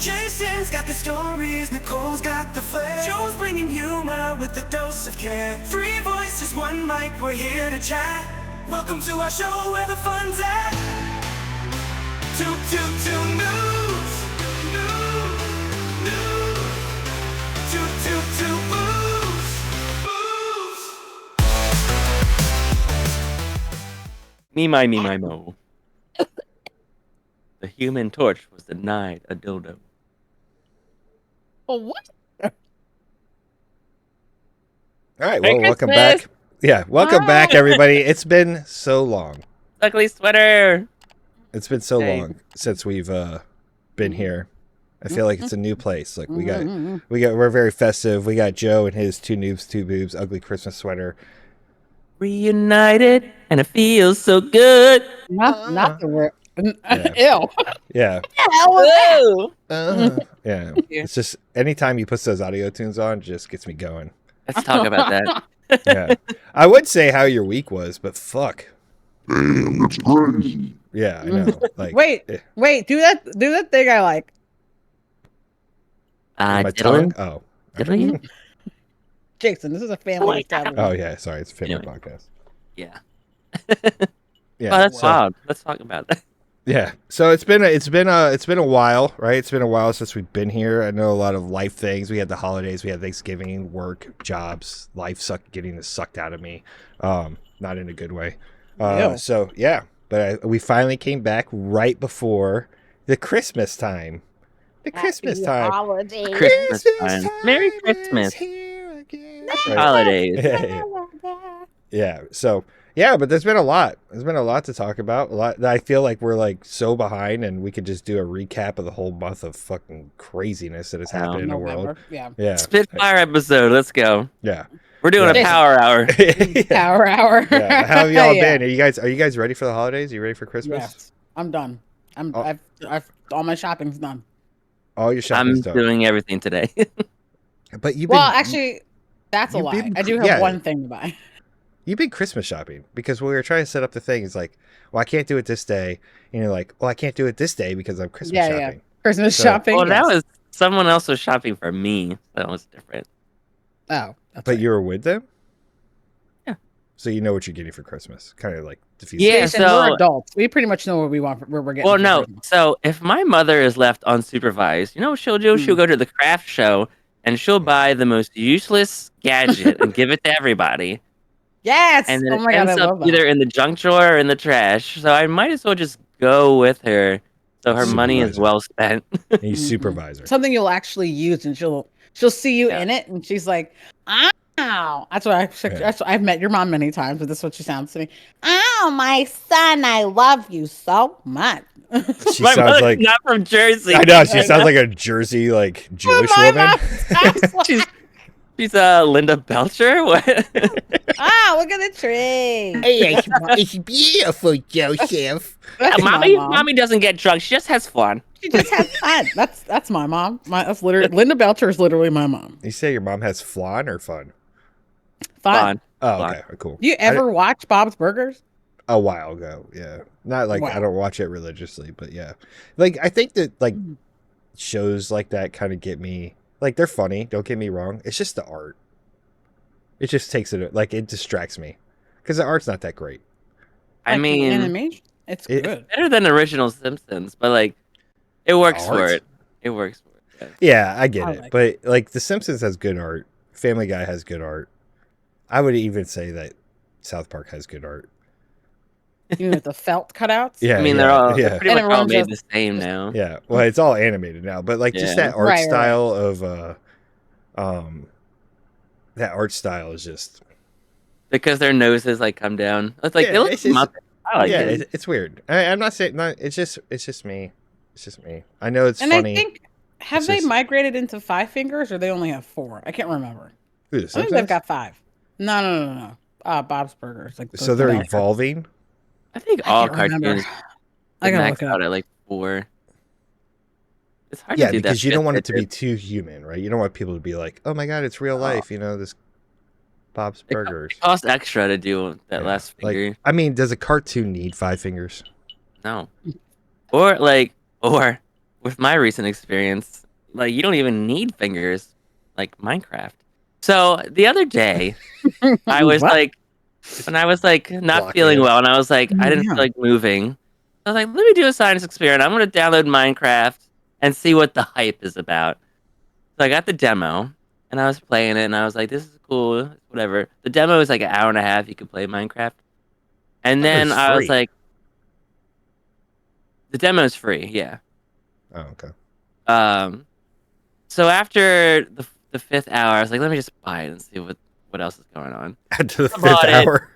Jason's got the stories, Nicole's got the flair. Joe's bringing humor with a dose of care. Three voices, one mic, we're here to chat. Welcome to our show where the fun's at. Two noobs, two boobs. Me, my, mo. The Human Torch was denied a dildo. Oh, what? All right, Merry well, welcome Christmas! back. Yeah, welcome back, everybody. It's been so long. Ugly sweater. It's been so Hey. long since we've been here. I feel like it's a new place. Like we're very festive. We got Joe and his 2Nooobs2Boobs ugly Christmas sweater. Reunited, and it feels so good. Not the word. Yeah. Ew. Yeah. Whoa. Yeah. It's just anytime he puts those audio tunes on, it just gets me going. Let's talk about that. Yeah. I would say how your week was, but fuck. Damn, that's crazy. Yeah, I know. Like Wait, do that thing I like. my Dylan? tongue? Oh. Dylan? Jason, this is a family establishment. Oh yeah, sorry, it's a family Anyway. podcast. Yeah. Yeah. Oh, that's so- wild. Let's talk about that. Yeah. So it's been a while, right? It's been a while since we've been here. I know a lot of life things. We had the holidays, we had Thanksgiving, work, jobs, life getting this sucked out of me. Not in a good way. Ew. So yeah, but we finally came back right before the Christmas time. The Christmas time. Holidays. Christmas time. Merry Christmas. is here again. Holidays. Yeah. Yeah. So yeah, but there's been a lot. There's been a lot to talk about. A lot. I feel like we're like so behind, and we could just do a recap of the whole month of fucking craziness that has happened in the world. November. Yeah. Yeah. Spitfire episode. Let's go. Yeah. We're doing Yeah. a power hour. Yeah. Power hour. Yeah. How have y'all Yeah. been? Are you guys ready for the holidays? Are you ready for Christmas? Yes. I'm done. Oh. I've all my shopping's done. All your I'm shopping's done. doing everything today. But you've Well, been, actually, that's a you've lie. been- I do have yeah. one thing to buy. you've been Christmas shopping because when we were trying to set up the thing, it's like, well, I can't do it this day, and you're like, well, I can't do it this day because I'm Christmas Yeah, yeah. shopping. Christmas So- shopping. Well, that yes. was someone else was shopping for me. That was different. Oh, that's But right. you were with them. Yeah. So you know what you're getting for Christmas. Kind of like defeats. Yeah, Jason, so- we're adults. We pretty much know what we want. Where we're getting. Well, for no. Christmas. So if my mother is left unsupervised, you know what she'll do? She'll go to the craft show and she'll buy the most useless gadget and give it to everybody. Yes. And then Oh it my god, I ends love up that. either in the junk drawer or in the trash. So I might as well just go with her so her money is Supervisor. well spent. He's supervisor. Something you'll actually use, and she'll see you Yeah. in it, and she's like, "Ow!" I've met your mom many times, but this is what she sounds to me. "Ow, my son, I love you so much." She My sounds mother's like not from Jersey. I know. She sounds like a Jersey like Jewish my woman. mom sounds like, She's Linda Belcher. What? look at the tree. It's beautiful, Joseph. That's my mommy, mom. mommy doesn't get drunk. She just has fun. She just has fun. That's my mom. That's literally Linda Belcher is literally my mom. You say your mom has flan or fun? Fun. Fun. Oh, Flan. okay, cool. You ever watch Bob's Burgers? A while ago, yeah. Not like I Wow. don't watch it religiously, but yeah. Like I think that like shows like that kind of get me. Like they're funny. Don't get me wrong. It's just the art. It just takes it like it distracts me because the art's not that great. I Like the mean, animation. It's it- good. better than original Simpsons, but like, it works for Art? it. It works for it. Yeah, I get I it. like But like The Simpsons has good art. Family Guy has good art. I would even say that South Park has good art. Even with the felt cutouts. Yeah, I mean, yeah, they're all yeah. pretty much all everyone made just- the same now. Yeah, well, it's all animated now, but like just Yeah. that art Right, right. style of that art style is just Because their noses like come down. It's like Yeah, they look it's just- Muppet. I like yeah, it. it's weird. I'm not saying not. It's just me. It's just me. I know it's And funny. I think have It's they just- migrated into 5 fingers or they only have 4? I can't remember. Who, the I think Simpsons? they've got 5. No. Bob's Burgers. Like So they're the- evolving. I think I all can't remember. cartoons I gotta max look it out up. at like 4. It's hard Yeah, to do that. because you don't want it to be shit. too human, right? You don't want people to be like, "Oh my god, it's real life," you know, this Bob's It co- Burgers. It costs extra to do that Yeah, last figure. Like, I mean, does a cartoon need 5 fingers? No. Or like, or with my recent experience, like you don't even need fingers like Minecraft. So the other day, I was What? like, when I was like not Blocking feeling it. well, and I was like, I didn't feel Yeah. like moving. I was like, let me do a science experiment. I'm gonna download Minecraft and see what the hype is about. So I got the demo, and I was playing it, and I was like, this is cool, whatever. The demo is like an hour and a half. You could play Minecraft, and It then was I was free. like, the demo is free, yeah. Oh, okay. Um, so after the fifth hour, I was like, let me just buy it and see what else is going on. After the I 5th bought it. hour,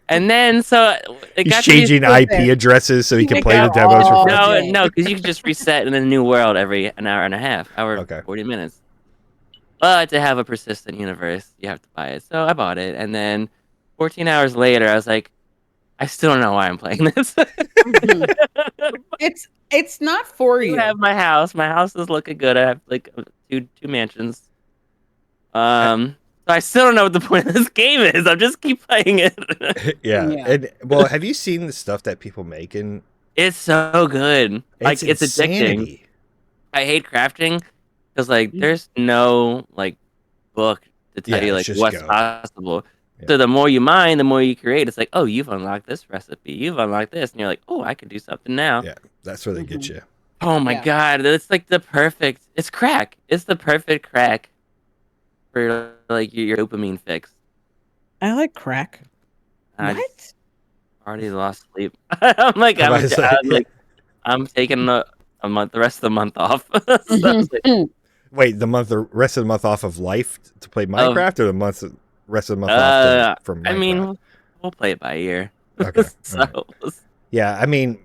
And then so it he's got to be changing Listen, IP addresses so he you can make play the out demos for all free. no, day. because you can just reset in a new world every an hour and a half, hour Okay. 40 minutes. But to have a persistent universe, you have to buy it. So I bought it, and then 14 hours later, I was like, I still don't know why I'm playing this. Mhm. It's not for I you. have my house. My house is looking good. I have like two mansions. So I still don't know what the point of this game is. I just keep playing it. Yeah. Yeah. And well, have you seen the stuff that people make? And It's so good. it's Like it's addicting. insanity. I hate crafting because like Mhm. there's no like book to tell Yeah, you it's like just what's go. possible. Yeah. So the more you mine, the more you create. It's like, oh, you've unlocked this recipe. You've unlocked this, and you're like, oh, I can do something now. Yeah, that's where they get Mhm. you. Oh my Yeah. god, it's like the perfect. It's crack. It's the perfect crack for like your dopamine fix. I like crack. I just What? already lost sleep. I'm like, I was like, I'm taking a month, the rest of the month off. So I was like, wait, the rest of the month off of life to play of Minecraft, or rest of the month off to, from I Minecraft? mean, we'll play it by ear. Okay, So all right. Yeah, I mean,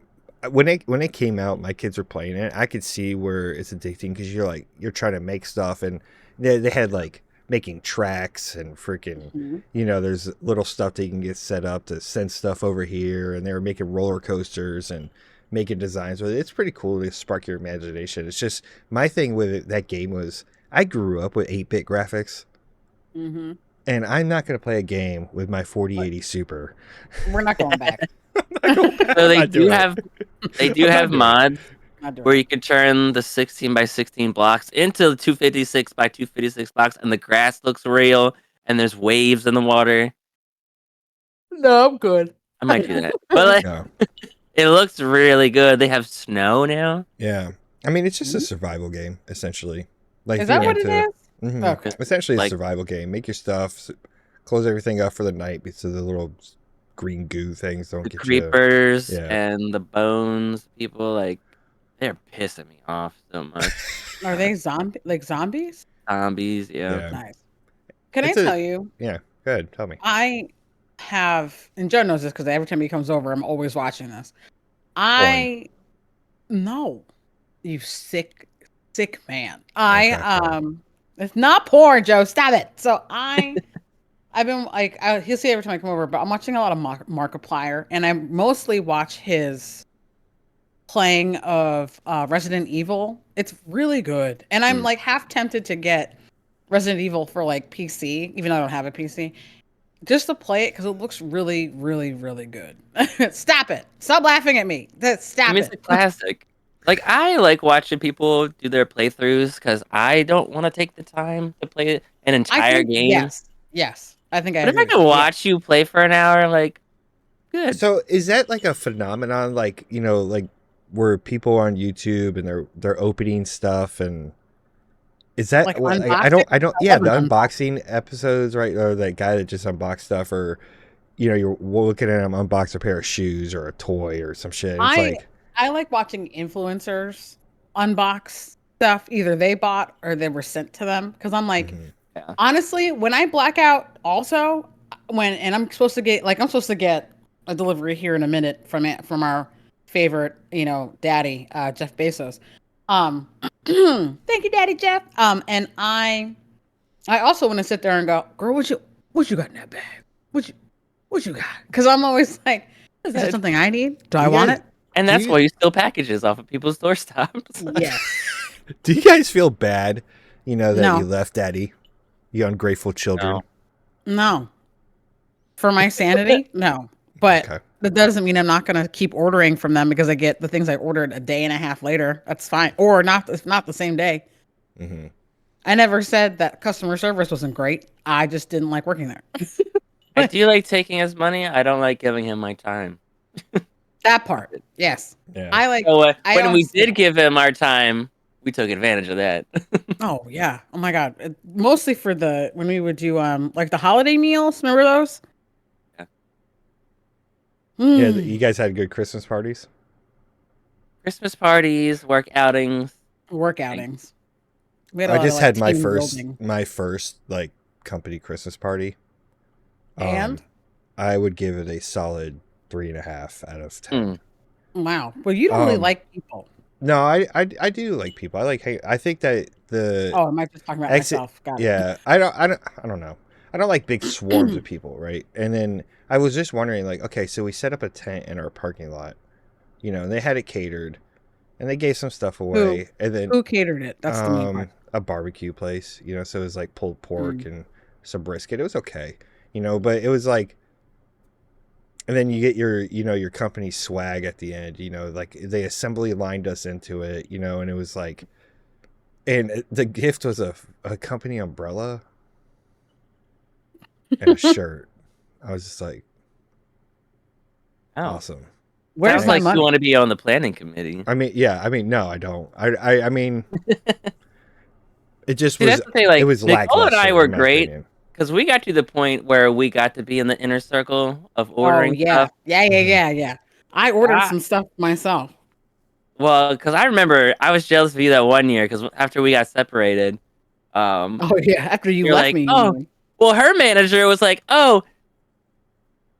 when it came out, my kids were playing it. I could see where it's addicting because you're trying to make stuff, and they had like making tracks and freaking, Mhm. there's little stuff that you can get set up to send stuff over here, and they were making roller coasters and making designs with it. It's pretty cool to spark your imagination. It's just my thing with that game was I grew up with 8-bit graphics, Mhm. and I'm not going to play a game with my 4080 Super. We're not going back. so I'm they not do doing it. have I'm not doing it. mods Not doing where it. you can turn the 16 by 16 blocks into the 256 by 256 blocks, and the grass looks real, and there's waves in the water. No, I'm good. I might do that, but like, Yeah. it looks really good. They have snow now. Yeah. I mean, it's just a survival game, essentially. Like, Is if that you're what it into, is? Mhm. Okay. Essentially a Like survival game. Make your stuff, close everything up for the night so the little green goo things don't the get you. creepers Yeah. and the bones people, like they're pissing me off so much. Are they zombies? Zombies, yeah. Yeah. Nice. Can I It's a, tell you? yeah. Go ahead. Tell me. I have, and Joe knows this because every time he comes over, I'm always watching this. No, you sick man. Okay. It's not porn, Joe. Stop it. So I've been like, he'll see every time I come over, but I'm watching a lot of Markiplier, and I mostly watch his playing of Resident Evil. It's really good, and I'm Mm. like half tempted to get Resident Evil for like PC, even though I don't have a PC, just to play it because it looks really, really, really good. Stop it! Stop laughing at me. I Stop mean, it's a it. classic. Like I like watching people do their playthroughs because I don't want to take the time to play an I entire think game. yes. I think I But if I agree. can Yeah. watch you play for an hour, like good. So is that like a phenomenon, like, like where people on YouTube and they're opening stuff, and is that Like well, unboxing? I don't, I yeah, love the an unboxing. unboxing episodes, right? Or that guy that just unboxed stuff, or you're looking at him unbox a pair of shoes or a toy or some shit. It's I like, I like watching influencers unbox stuff either they bought or they were sent to them because I'm like, mhm. Yeah. honestly, when I black out, also I'm supposed to get a delivery here in a minute from our favorite, daddy, Jeff Bezos. Thank you, Daddy Jeff. And I also want to sit there and go, girl, what you got in that bag? What you got? Because I'm always like, is that something I need? Do I You want guys- it? And Do that's you- why you steal packages off of people's doorstops. Yes. Do you guys feel bad, that you No. left Daddy, you ungrateful children? No. No. For my sanity? No. But Okay. that doesn't mean I'm not going to keep ordering from them because I get the things I ordered a day and a half later. That's fine. Or not, if not the same day. Mm-hmm. I never said that customer service wasn't great. I just didn't like working there. I do like taking his money. I don't like giving him my time. That part. Yes. Yeah. I like, So I when we also, did give him our time, we took advantage of that. oh yeah. Oh my God. Mostly for when we would do, like the holiday meals. Remember those? Yeah. Yeah. Mm. You guys had good Christmas parties? Christmas parties, work outings. Work outings. We had a I lot of just like had my team first building. like company Christmas party. And I would give it a solid 3.5 out of 10. wow. Well, you don't really like people. No, I do like people. I like. Hey, I think that the Oh, am I just talking about myself? Got it. Yeah, I don't know. I don't like big swarms of people, right? And then I was just wondering, like, okay, so we set up a tent in our parking lot, and they had it catered, and they gave some stuff away, and then Who catered it? That's the main part. a barbecue place, so it was like pulled pork and some brisket. It was okay, but it was like. And then you get your company swag at the end, like they assembly lined us into it, and it was like, and the gift was a company umbrella and a shirt. I was just like, Oh. awesome. Where's Sounds my like money? you want to be on the planning committee. I mean, yeah, no, I don't. I mean, it just See, was, that's the thing, like, it was Nicole and I lackluster, were in my great. opinion. Because we got to the point where we got to be in the inner circle of ordering yeah. stuff. Yeah. I ordered some stuff myself. Well, because I remember I was jealous of you that one year because after we got separated, Oh yeah, after you you're left like, me. oh, well, her manager was like, oh,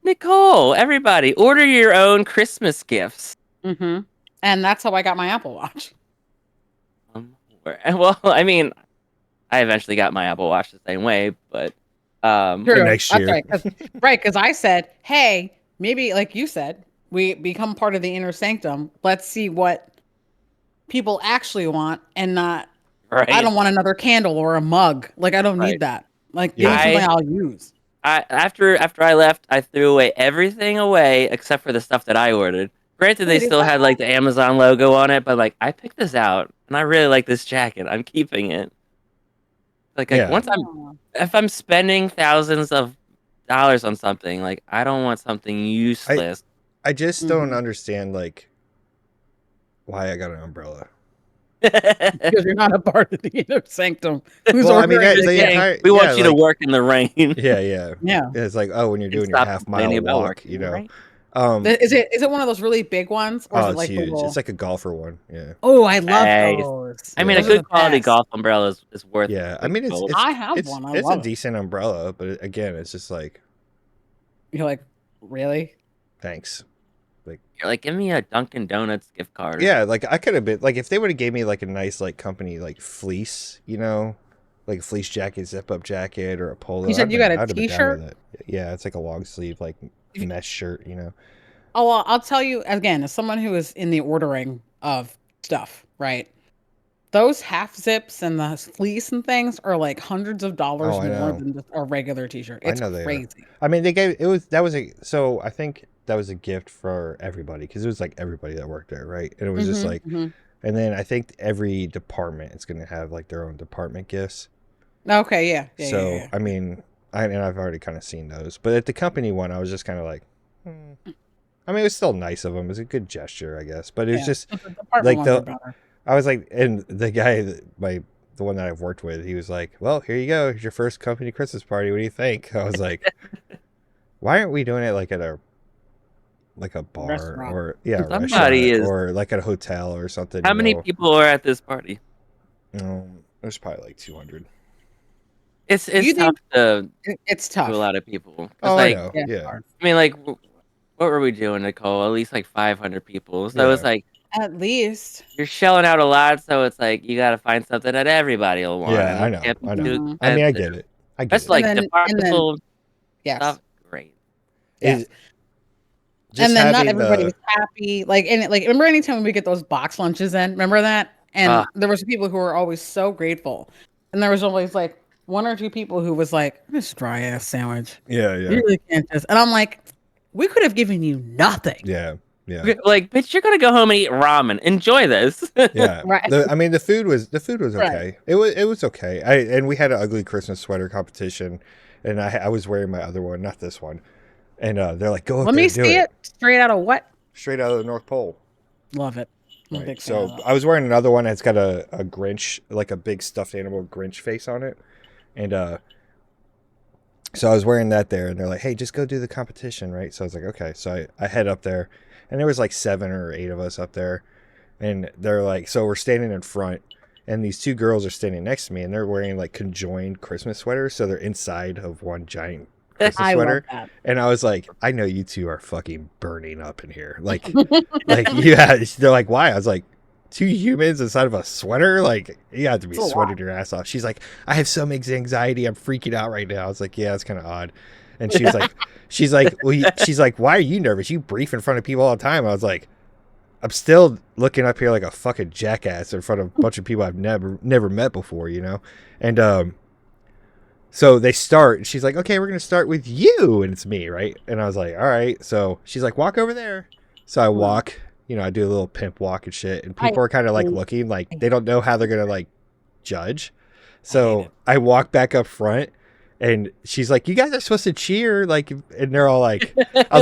Nicole, everybody, order your own Christmas gifts. Mm-hmm. And that's how I got my Apple Watch. Well, I mean, I eventually got my Apple Watch the same way, but True. next That's year. right, because I said, hey, maybe like you said, we become part of the inner sanctum. Let's see what people actually want and not. right. I don't want another candle or a mug. Like I don't Right. need that. Like Yeah. give me something I'll use. After I left, I threw everything away except for the stuff that I ordered. Granted, they Wait, is still that had like the Amazon logo on it, but like I picked this out and I really like this jacket. I'm keeping it. Like Yeah. once if I'm spending thousands of dollars on something, like I don't want something useless. I just don't understand, like, why I got an umbrella. Because you're not a part of the inner sanctum. Who's Well, I mean, ordering that's the the gift? entire. We yeah, want you to like- work in the rain. Yeah. Yeah. It's like, oh, when you're doing your Stop half-mile complaining about walk, working in the rain. Is it one of those really big ones, or is Oh, it it's like the huge. little? It's like a golfer one. Yeah. Oh, I love Nice. those. I mean, Yeah. a Those are good the quality best. golf umbrella is worth. Yeah. I like mean, gold. I have one. I it's love a it. decent umbrella, but again, it's just like, You're like, really? thanks. You're like, give me a Dunkin' Donuts gift card. Yeah, like I could have been like if they would have gave me like a nice like company like fleece, like a fleece jacket, zip up jacket, or a polo. You said I'd you been- got a I'd have been down t-shirt? with it. Yeah, it's like a long sleeve like mesh shirt. Oh, well, I'll tell you again, as someone who is in the ordering of stuff, right? Those half zips and the fleece and things are like hundreds of dollars Oh, I more know. than just a regular t-shirt. I It's know they are. crazy. I mean, so I think that was a gift for everybody because it was like everybody that worked there, right? And it was just like, and then I think every department is going to have like their own department gifts. Okay, yeah. So yeah. I mean, and I've already kind of seen those, but at the company one, I was just kind of like, I mean, it was still nice of them. It was a good gesture, I guess, but it was just The department like ones are the. better. I was like, and the guy, the one that I've worked with, he was like, "Well, here you go. Here's your first company Christmas party. What do you think?" I was like, "Why aren't we doing it like at a bar Restaurant. or a Somebody restaurant is- or like at a hotel or something?" How many people are at this party? There's probably like 200. It's You tough to It's do tough. a lot of people. 'Cause, Oh, like, I know. Yeah, it's Yeah. hard. I mean, like, what were we doing, Nicole? At least like 500 people. So it's Yeah. like At least. you're shelling out a lot. So it's like you got to find something that everybody will want. Yeah, and I it know. can't be I too know. I mean, I expensive. get it. I get That's it. like And then- departmental Yes. stuff. Great. Yes. Is- just And then not having everybody the- was happy. Like, and like, remember anytime we get those box lunches in? Remember that? And Ah. there was people who were always so grateful, and there was always like one or two people who was like, "This dry ass sandwich. Yeah, You really can't just." And I'm like, we could have given you nothing. Yeah. Like, bitch, you're gonna go home and eat ramen. Enjoy this. Yeah. Right. I mean, the food was okay. Right. It was okay. And we had an ugly Christmas sweater competition, and I was wearing my other one, not this one. And they're like, go up Let there me and do see it. it straight out of what? Straight out of the North Pole. Love it. I'm a Right. big fan So of that. I was wearing another one that's got a Grinch, like a big stuffed animal Grinch face on it. And so I was wearing that there, and they're like, hey, just go do the competition, right? So I was like, okay. So I head up there, and there was like 7 or 8 of us up there. And they're like, so we're standing in front, and these 2 girls are standing next to me, and they're wearing like conjoined Christmas sweaters. So they're inside of one giant Christmas I sweater. love that. And I was like, I know you 2 are fucking burning up in here. Like yeah, they're like, why? I was like, 2 humans inside of a sweater? Like, you have to be It's a lot. sweating your ass off. She's like, I have so much anxiety. I'm freaking out right now. I was like, yeah, it's kind of odd. And she's like, well, she's like, why are you nervous? You brief in front of people all the time. I was like, I'm still looking up here like a fucking jackass in front of a bunch of people I've never met before, you know? And so they start, and she's like, okay, we're going to start with you. And it's me, right? And I was like, all right. So she's like, walk over there. So I walk, you know, I do a little pimp walk and shit. And people are kind of like looking, like they don't know how they're going to like judge. So I walk back up front, and she's like, you guys are supposed to cheer. Like, and they're all like, I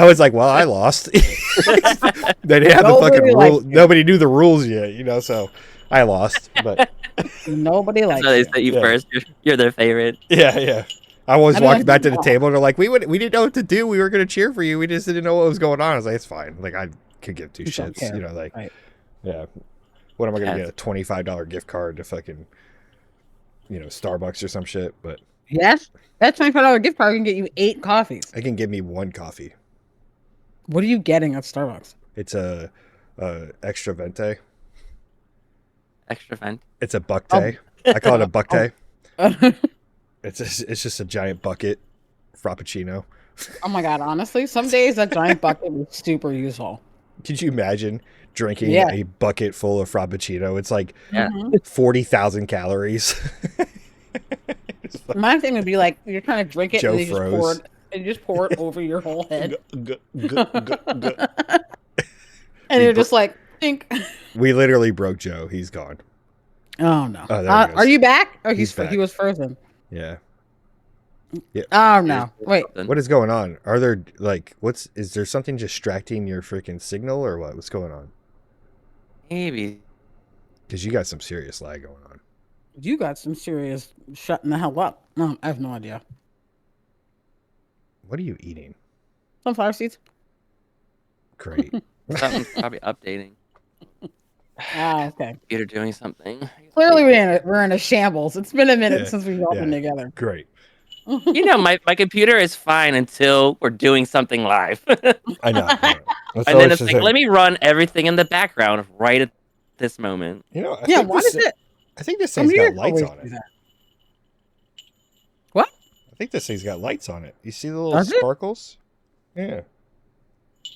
was like, well, I lost. They didn't have the fucking rule. Nobody knew the rules yet, you know, so I lost, but Nobody likes So they you. set you first. You're their favorite. yeah. I was I mean, walking back to the that's- table, and they're like, we didn't know what to do. We were going to cheer for you. We just didn't know what was going on. I was like, it's fine. Like, I could give 2 You don't shits, care. you know, like, Right. yeah. What am I going to Yes. get? A $25 gift card to fucking, you know, Starbucks or some shit? But Yes, that $25 gift card can get you 8 coffees. I can give me 1 coffee. What are you getting at Starbucks? It's a extra vente. Extra fun. It's a buck day. I call it a buck day. Oh It's just a giant bucket frappuccino. my god! Honestly, some days that giant bucket is super useful. Could you imagine drinking Yeah. a bucket full of frappuccino? It's like Yeah. 40,000 calories. My thing would be like you're trying to drink it Joe and you just pour froze. it, and you just pour it over your whole head, We and you're just like, think. literally broke Joe. He's gone. Oh no! Oh, there he goes. Are you back? Oh, He's back. he was frozen. Yeah. Oh no! Wait, What is going on? Are there is there something distracting your freaking signal or what? What's going on? Maybe. Because you got some serious lag going on. you got some serious shutting the hell up. No, I have no idea. What are you eating? Sunflower seeds. Great. Something's probably updating. Ah, okay. You're doing something. Clearly, we're in a shambles. It's been a minute Yeah, since we've all been together. Great. You know, my computer is fine until we're doing something live. I know. That's And then always it's the like, thing. let me run everything in the background right at this moment. You know, I Yeah, think why this, does it? I think this I'm thing's here got lights always on do it. that. What? I think this thing's got lights on it. You see the little Does it? sparkles? Yeah.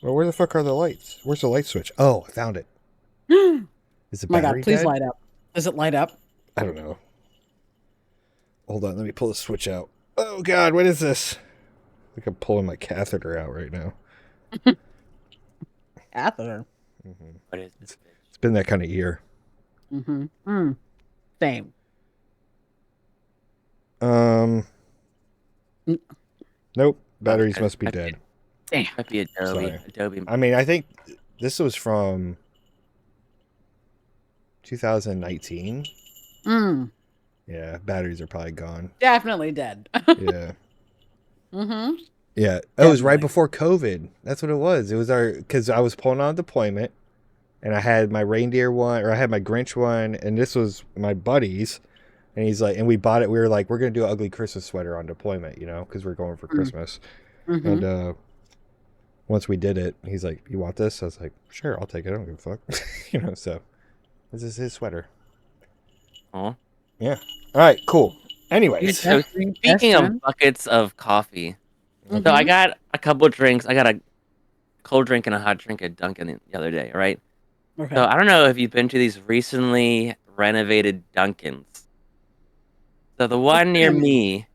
Well, where the fuck are the lights? Where's the light switch? Oh, I found it. Is the My battery God, please dead? light up. Does it light up? I don't know. Hold on, let me pull the switch out. Oh God, what is this? I think I'm pulling my catheter out right now. Catheter. What is this? It's been that kind of year. Mm-hmm. Same. Um. Mm. Nope. Batteries Okay. must be dead. Damn. Might be Adobe. Sorry. Adobe. I mean, I think this was from 2019. Yeah, batteries are probably gone. Definitely dead. Yeah. Mm-hmm. Yeah. Oh, it was right Definitely. before COVID. That's what it was. It was because I was pulling on deployment, and I had my reindeer one, or I had my Grinch one, and this was my buddy's. And he's like, and we bought it. We were like, we're gonna do an ugly Christmas sweater on deployment, you know, because we're going for Christmas. Mm-hmm. And once we did it, he's like, "You want this?" I was like, "Sure, I'll take it. I don't give a fuck," you know. So this is his sweater. Aw. Yeah. All right. Cool. Anyways, So speaking of buckets of coffee, Mm-hmm. so I got a couple of drinks. I got a cold drink and a hot drink at Dunkin' the other day, right? Okay. So I don't know if you've been to these recently renovated Dunkins. So the one near me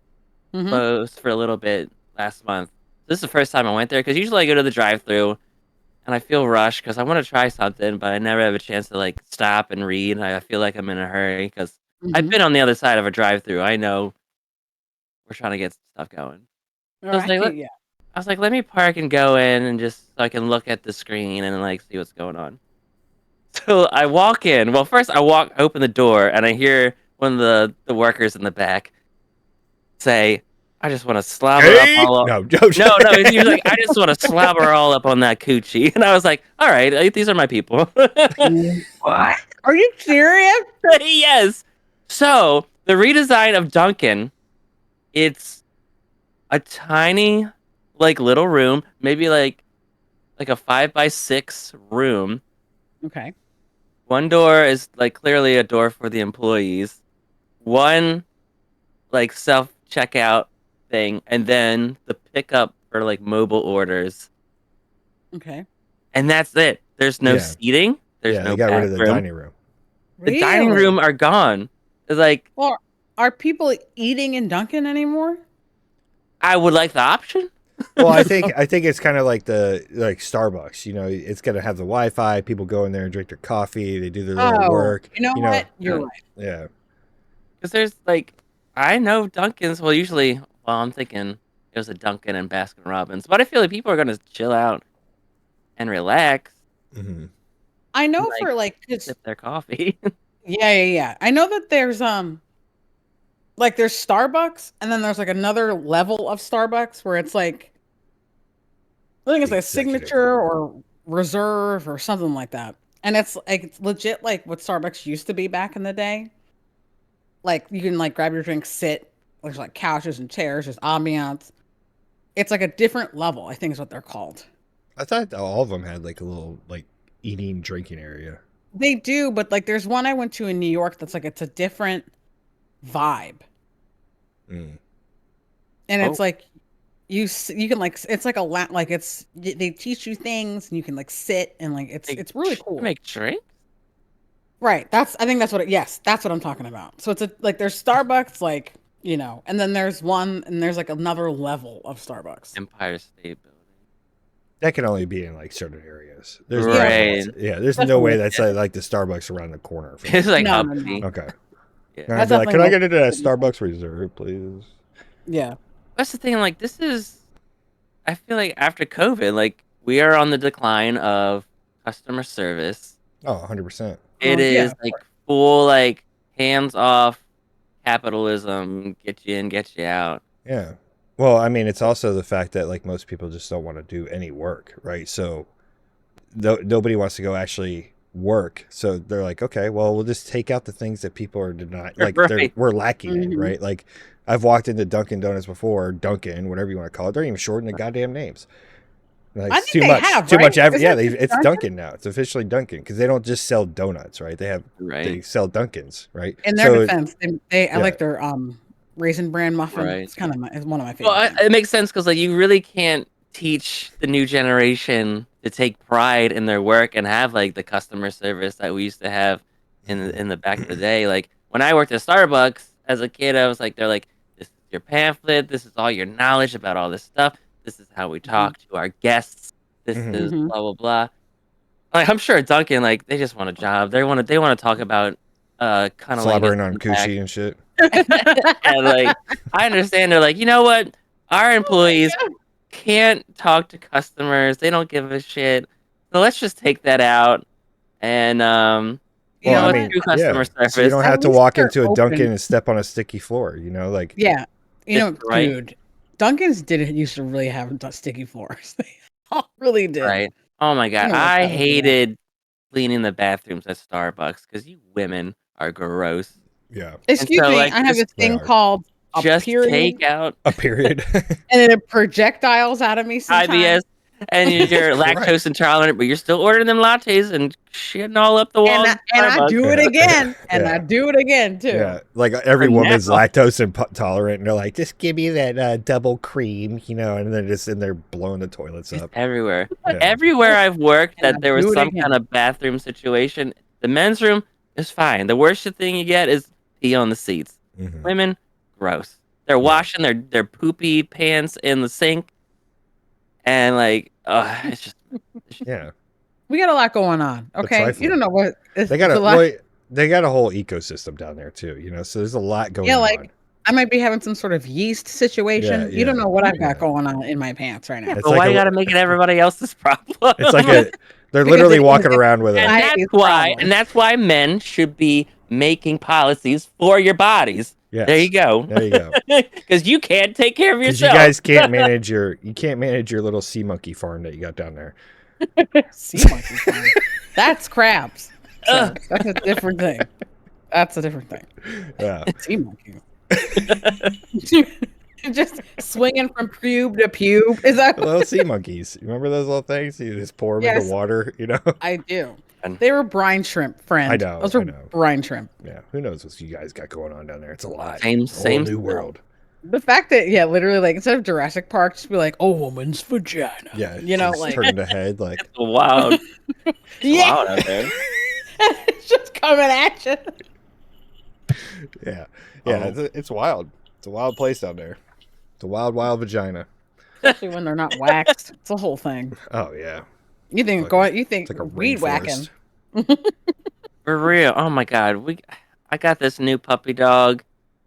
Mhm. closed for a little bit last month. This is the first time I went there because usually I go to the drive-thru and I feel rushed because I want to try something, but I never have a chance to like stop and read. I feel like I'm in a hurry because I've Mm-hmm. been on the other side of a drive-thru. I know we're trying to get stuff going. So I was like, Yeah. let me park and go in and just so I can look at the screen and like see what's going on. So I walk in. Well, first open the door, and I hear one of the workers in the back say, "I just want to slobber up Hey! all up." No, No, he was like, "I just want to slobber all up on that coochie," and I was like, "All right, these are my people." What? Are you serious? Yes. So the redesign of Duncan, it's a tiny, like little room, maybe like a 5x6 room. Okay. One door is like clearly a door for the employees. One like self checkout thing, and then the pickup for like mobile orders, Okay. and that's it. There's no Yeah. seating. There's Yeah, they no got rid of the bathroom. dining room. The dining Really? room are gone. It's like Well, are people eating in Dunkin' anymore? I would like the option. Well, I think it's kind of like the Starbucks. You know, it's gonna have the Wi-Fi. People go in there and drink their coffee. They do their little work. You know what? You're right. Yeah. Because there's like I know Dunkin's. Well, usually, well, I'm thinking it was a Dunkin' and Baskin Robbins, but I feel like people are gonna chill out and relax, Mm-hmm. I know like for like just sip their coffee. yeah. I know that there's like there's Starbucks and then there's like another level of Starbucks where it's like I think it's like Executive. signature or reserve or something like that. And it's like it's legit like what Starbucks used to be back in the day. Like you can like grab your drink, sit. There's like couches and chairs, there's ambiance. It's like a different level, I think is what they're called. I thought all of them had like a little like eating drinking area. They do, but like there's one I went to in New York that's like it's a different vibe. Mm. And Oh. it's like you can like it's like like they teach you things and you can like sit and like it's really cool. Make drinks. Right. I think that's what yes, that's what I'm talking about. So it's a like there's Starbucks like, you know, and then there's one and there's like another level of Starbucks. Empire State Building. That can only be in like certain areas. There's Right. there's no way that's like the Starbucks around the corner. From It's like No, no, uppity. no. okay. Yeah. And I'd be like, That's can I definitely get into that Starbucks reserve, please? Yeah. That's the thing. Like this is, I feel like after COVID, like we are on the decline of customer service. Oh, 100%. It Yeah. is like full like hands off capitalism. Get you in, get you out. Yeah. Well, I mean, it's also the fact that like most people just don't want to do any work, right? So nobody wants to go actually work. So they're like, okay, well, we'll just take out the things that people are not like Right. we're lacking in, Mhm. right? Like I've walked into Dunkin' Donuts before, Dunkin', whatever you want to call it. They're even shortening the goddamn names. Like, I it's think too they much. have, Too right? much. Isn't Yeah, it just it's Dunkin'? Dunkin' now. It's officially Dunkin' because they don't just sell donuts, right? They Right. sell Dunkins, right? In their defense, I yeah. like their raisin bran muffin. Right. It's kind of it's one of my Well, favorite things. it makes sense because like you really can't teach the new generation to take pride in their work and have like the customer service that we used to have in the back of the day. Like when I worked at Starbucks as a kid, I was like, they're like, this is your pamphlet. This is all your knowledge about all this stuff. This is how we talk to our guests. This Mhm. is Mhm. blah blah blah. Like I'm sure at Duncan, like they just want a job. They want to talk about kind of Slobbering on coochie and shit. and like I understand they're like, you know what? Our employees can't talk to customers. They don't give a shit. So let's just take that out and you You know, know I let's what? mean, do customer yeah. So you service. don't At have to least walk they're into a open. Dunkin' and step on a sticky floor, you know, like Yeah. You know, Right. dude, Dunkin's used to really have sticky floors. They all really did. Right. Oh my god. don't know what I that was about. hated cleaning the bathrooms at Starbucks because you women are gross. yeah, Excuse so, me, like, I have just- this thing They are. called a Just period, take out a period. and it projectiles out of me sometimes. IBS and you're Right. lactose intolerant, but you're still ordering them lattes and shitting all up the walls. And I do it Yeah. again, and Yeah. I do it again too. Yeah, like every For woman's now. lactose intolerant, and they're like, just give me that double cream, you know, and they're just in there blowing the toilets Just up. everywhere. Yeah. Everywhere I've worked And I that there was do it some again. kind of bathroom situation, the men's room is fine. The worst thing you get is pee on the seats. Mhm. Women, gross. They're washing their poopy pants in the sink. and like, it's just Yeah, We got a lot going on. Okay, you trifling. don't know what they got they got a whole ecosystem down there too. So there's a lot going Yeah, on. like I might be having some sort of yeast situation. Yeah, You don't yeah, know what I've got yeah. going on in my pants right now. It's but like why a- you gotta make it everybody else's problem? It's like they're Because literally it is walking around with and a. society's problem. that's why men should be making policies for your bodies. Yes. There you go. There you go. Because you can't take care of Because yourself. you guys can't manage your little sea monkey farm that you got down there. Sea monkey farm. That's crabs. So that's a different thing. That's a different thing. Yeah. Sea monkey. Just swinging from pube to pube. Is that? Little sea monkeys. You remember those little things? You just pour them Yes. into water, I do. They were brine shrimp, friend. I know, Those were I know. brine shrimp. Yeah. Who knows what you guys got going on down there? It's a lot. Same A whole new smell. world. The fact that, literally, like, instead of Jurassic Park, just be like, "Oh, woman's vagina." Yeah. Like, just turning the head like. It's wild. yeah, Wild out there. it's just coming at you. Yeah. Yeah. It's wild. It's a wild place down there. It's a wild, wild vagina. Especially when they're not waxed. It's a whole thing. Oh yeah. You think It's like a weed whacking? rainforest. For real. Oh my god. I got this new puppy dog.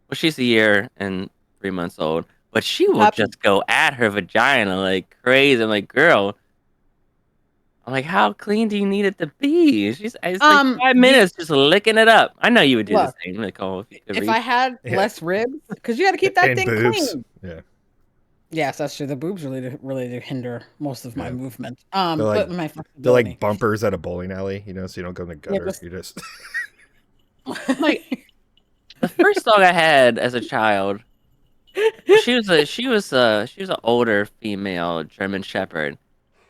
Well, she's a year and 3 months old, but she will just go at her vagina like crazy. I'm like, girl. I'm like, how clean do you need it to be? It's like 5 minutes just licking it up. I know you would do the same, Nicole. If I had less ribs, because you got to keep that And thing boobs. clean. Yeah. Yes, that's true. The boobs really do hinder most of my movement. They're like, but my They're flexibility. like bumpers at a bowling alley, so you don't go in the gutter. just- You just Like the first dog I had as a child, she was an older female German Shepherd.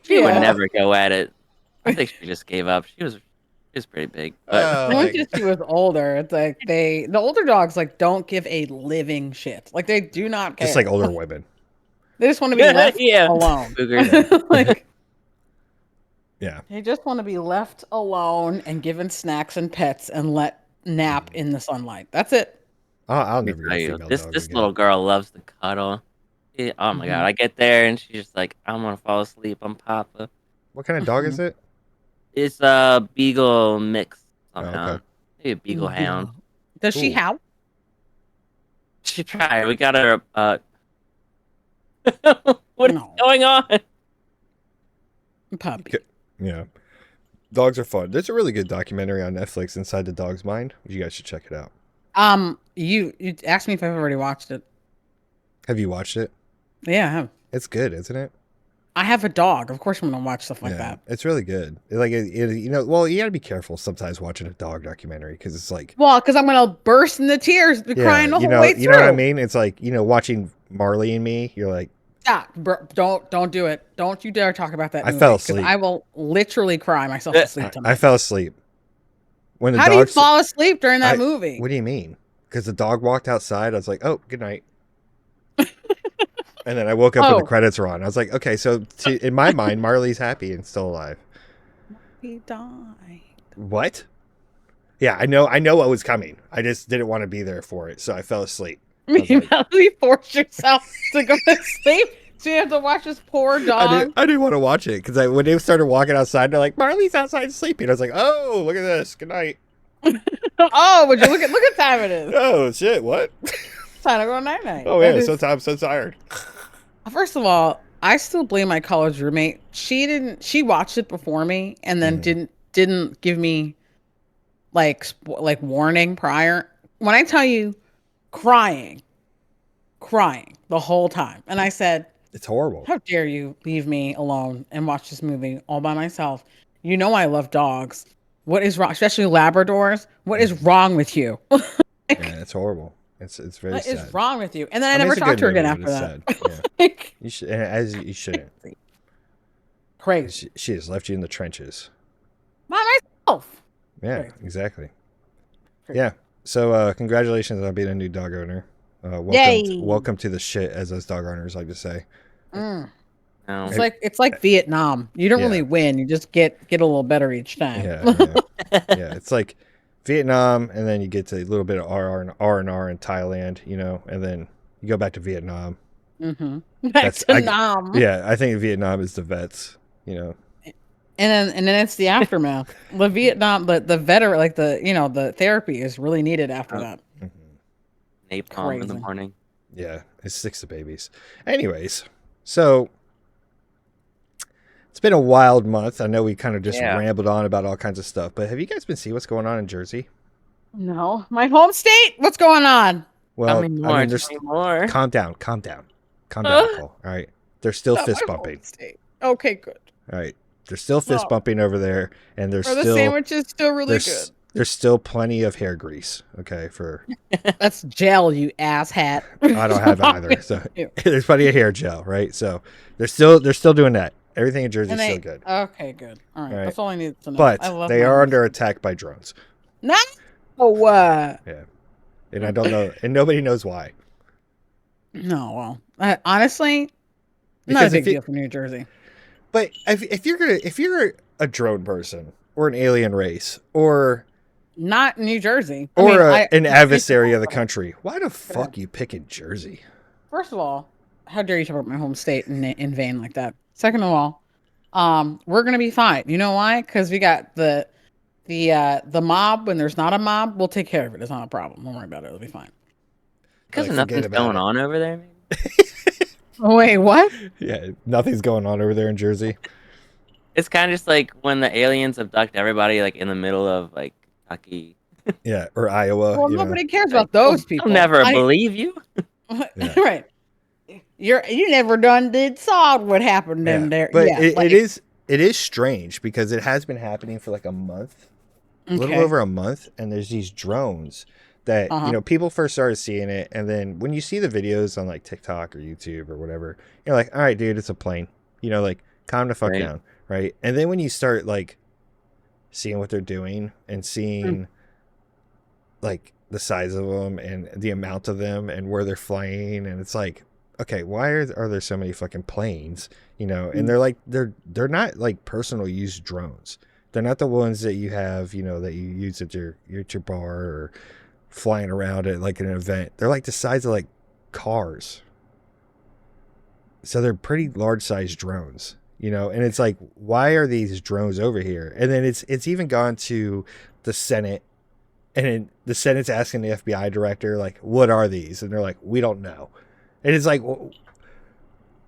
She would never go at it. I think she just gave up. She was pretty big. But Once she was older, it's like the older dogs like don't give a living shit. Like they do not care. just like older women. They just want to be left Yeah. alone. Boogers. Like Yeah. they just want to be left alone and given snacks and pets and let nap in the sunlight. That's it. I'll Let me never get tell a you, female this dog this again. little girl loves to cuddle. Oh my god! I get there and she's just like, I want to fall asleep. I'm Papa. What kind of dog is it? It's a beagle mix somehow. okay. Maybe a beagle hound. Does she Ooh. howl? She tried. We got her. What is No. going on? Puppy. Yeah. Dogs are fun. There's a really good documentary on Netflix, Inside the Dog's Mind. You guys should check it out. You asked me if I've already watched it. Have you watched it? Yeah, I have. It's good, isn't it? I have a dog. Of course, I'm gonna watch stuff like that. It's really good. Like well, you got to be careful sometimes watching a dog documentary because it's like, Well, because I'm gonna burst into tears, crying the whole way through. you know what I mean? It's like watching Marley and Me. You're like, Stop! Don't do it! Don't you dare talk about that. I movie, fell 'cause asleep. I will literally cry myself to sleep tonight. I fell asleep when the How do you dog. fall asleep during that movie? What do you mean? Because the dog walked outside. I was like, oh, good night. And then I woke up when the credits were on. I was like, okay, so in my mind, Marley's happy and still alive. He died. What? Yeah, I know what was coming. I just didn't want to be there for it, so I fell asleep. You really forced yourself to go to sleep, so you have to watch this poor dog. I didn't want to watch it because when they started walking outside, they're like, Marley's outside sleeping. I was like, oh, look at this. Good night. Oh, would you look at time it is? Oh shit! What? It's time to go night night. Oh yeah, I'm so tired. First of all, I still blame my college roommate. She watched it before me and then didn't give me like warning prior. When I tell you crying the whole time. And I said, It's horrible. how dare you leave me alone and watch this movie all by myself? You know I love dogs. What is wrong? Especially Labradors. What is wrong with you? Yeah, it's horrible. It's very What sad. is wrong with you? And then I never it's a talked to her good again movie, after but it's that. sad. Yeah. You should, as you shouldn't. Crazy. She has left you in the trenches. By myself. Yeah, Crazy. exactly. Crazy. Yeah. So congratulations on being a new dog owner. Yay. Welcome to the shit, as us dog owners like to say. Mm. No. It's like Vietnam. You don't Yeah. really win. You just get a little better each time. Yeah, yeah. It's like Vietnam, and then you get to a little bit of R and R in Thailand, and then you go back to Vietnam, Back That's- to I- Nam. Yeah, I think Vietnam is the vets. You know, And then it's the aftermath. The Vietnam, the veteran, like the therapy is really needed after Oh. that. Napalm in the Crazy. morning. yeah, it sticks to babies. Anyways, so it's been a wild month. I know we kind of just Yeah. rambled on about all kinds of stuff, but have you guys been seeing what's going on in Jersey? No, my home state. What's going on? Well, Tell me more. I mean, there's Tell me more. calm down, Nicole. All right, they're still Not fist my home bumping. state. Okay, good. All right, they're still fist Oh. bumping over there, and there's Are the still sandwiches still really there's there's still plenty of hair grease. Okay, for good? That's gel, you asshat. I don't have either, so Ew. there's plenty of hair gel, right? So they're still doing that. Everything in Jersey is still good, Okay, good. All right, All right. that's all I need to know. but I love they my are home under state. attack by drones. No. Oh, And I don't know, and nobody knows why. no. Well, honestly, not a Because big if you- deal for New Jersey. But if you're a drone person or an alien race or Not New Jersey. an adversary of the country, why the fuck you picking Jersey? First of all, how dare you talk about my home state in vain like that? Second of all, we're gonna be fine. You know why? Because we got the mob. When there's not a mob, we'll take care of it. It's not a problem. Don't worry about it. It'll be fine. Because Like, nothing's forget about going it. on over there. Maybe? Oh, wait, what? Yeah, nothing's going on over there in Jersey. It's kind of just like when the aliens abduct everybody, like in the middle of like Kentucky. Yeah, or Iowa. Well, you know? nobody cares about those people. I'll never I- believe you. Yeah. Right. You never saw what happened in there. But yeah, it is strange because it has been happening for like a month, a little okay. over a month, and there's these drones that people first started seeing it, and then when you see the videos on like TikTok or YouTube or whatever, you're like, all right, dude, it's a plane. Like calm the fuck Right. down, right? And then when you start like seeing what they're doing and seeing like the size of them and the amount of them and where they're flying, and it's like, okay, why are there so many fucking planes? And they're like they're not like personal use drones. They're not the ones that you have, that you use at your bar or flying around at like an event. They're like the size of like cars. So they're pretty large sized drones, and it's like, why are these drones over here? And then it's even gone to the Senate, and then the Senate's asking the FBI director, like, what are these? And they're like, we don't know. And it's like, well,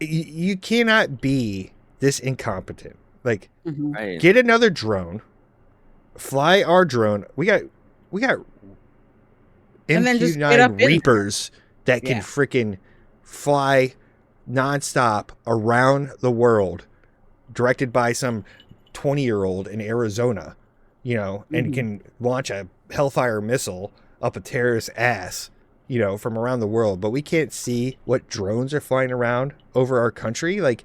you cannot be this incompetent. Like, Right. get another drone, fly our drone. We got And then just get up MQ-9 in Reapers that can Yeah. freaking fly nonstop around the world, directed by some 20-year-old in Arizona, and can launch a Hellfire missile up a terrorist's ass, from around the world. But we can't see what drones are flying around over our country. Like,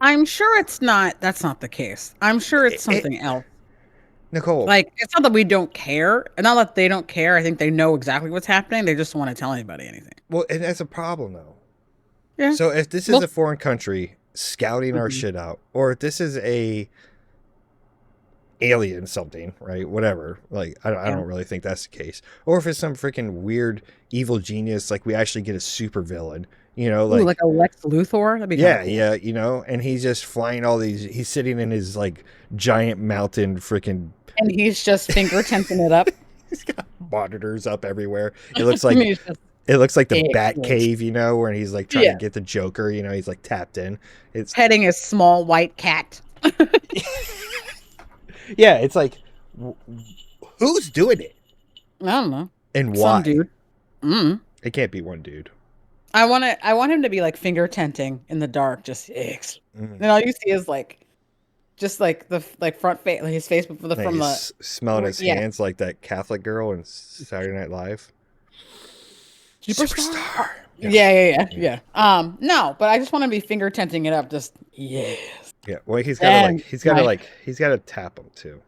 I'm sure that's not the case. I'm sure it's something else. Nicole, Like, it's not that we don't care. And not that they don't care. I think they know exactly what's happening. They just don't want to tell anybody anything. well, and that's a problem though. Yeah. So if this is Well- a foreign country scouting our shit out, or if this is a alien something, right? Whatever. Like, I don't really think that's the case. Or if it's some freaking weird evil genius, like we actually get a super villain, Ooh, like a Lex Luthor? That'd be yeah, kinda cool. yeah, and he's just flying all these. He's sitting in his like giant mountain freaking. And he's just finger tempting it up. He's got monitors up everywhere. It looks like He's just- the Excellent. Bat Cave, where he's like trying Yeah. to get the Joker. He's like tapped in. It's petting a small white cat. yeah, it's like who's doing it I don't know. and why? Some dude. It can't be one dude. I want him to be like finger tenting in the dark, just Mm. and all you see is like just like the front face, like his face from Like, the he's smelling his yeah. hands like that Catholic girl in Saturday Night Live. Superstar. Yeah. No, but I just want to be finger tenting it up. Just yes. Yeah. Well, he's got Right. to tap him too.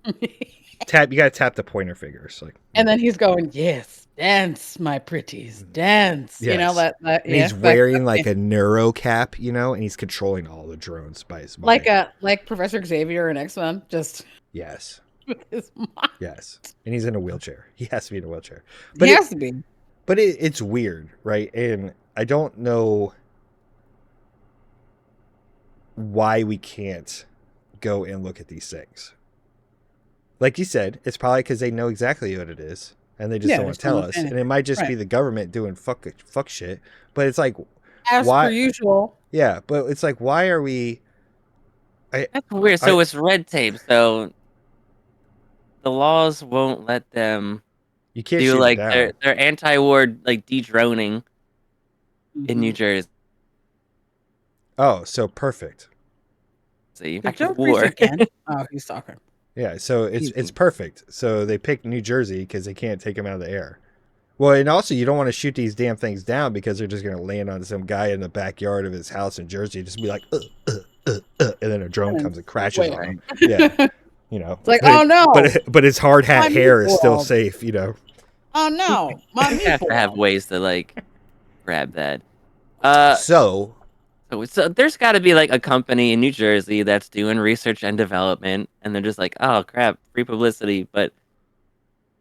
You got to tap the pointer fingers, like. And then he's going, yes, dance, my pretties, dance. You know Yes. that. And he's wearing like a neuro cap, and he's controlling all the drones by his mind. like Professor Xavier in X-Men, just Yes. with his mind. Yes. And he's in a wheelchair. He has to be in a wheelchair. He has to be. But it's weird, right? And I don't know why we can't go and look at these things. Like you said, it's probably because they know exactly what it is, and they just don't want to tell us. And it might just be the government doing fuck shit. But it's like, as why? per usual. Yeah, but it's like, why are we? That's weird. So it's red tape. So the laws won't let them You can't do shoot like it down. their anti-war like de-droning in New Mhm. Jersey. Oh, so perfect. See, Did back Joe to freeze war. again? Oh, he's talking. Yeah, so it's Easy. perfect. So they picked New Jersey because they can't take them out of the air. Well, and also you don't want to shoot these damn things down because they're just going to land on some guy in the backyard of his house in Jersey and just be like, and then a drone comes and crashes on him. Yeah, you know. It's like, but oh no, but his hard hat My hair is still meatball. safe, you know. oh no, my You have to have meatball. ways to like grab that. So So there's got to be like a company in New Jersey that's doing research and development, and they're just like, oh crap, free publicity. But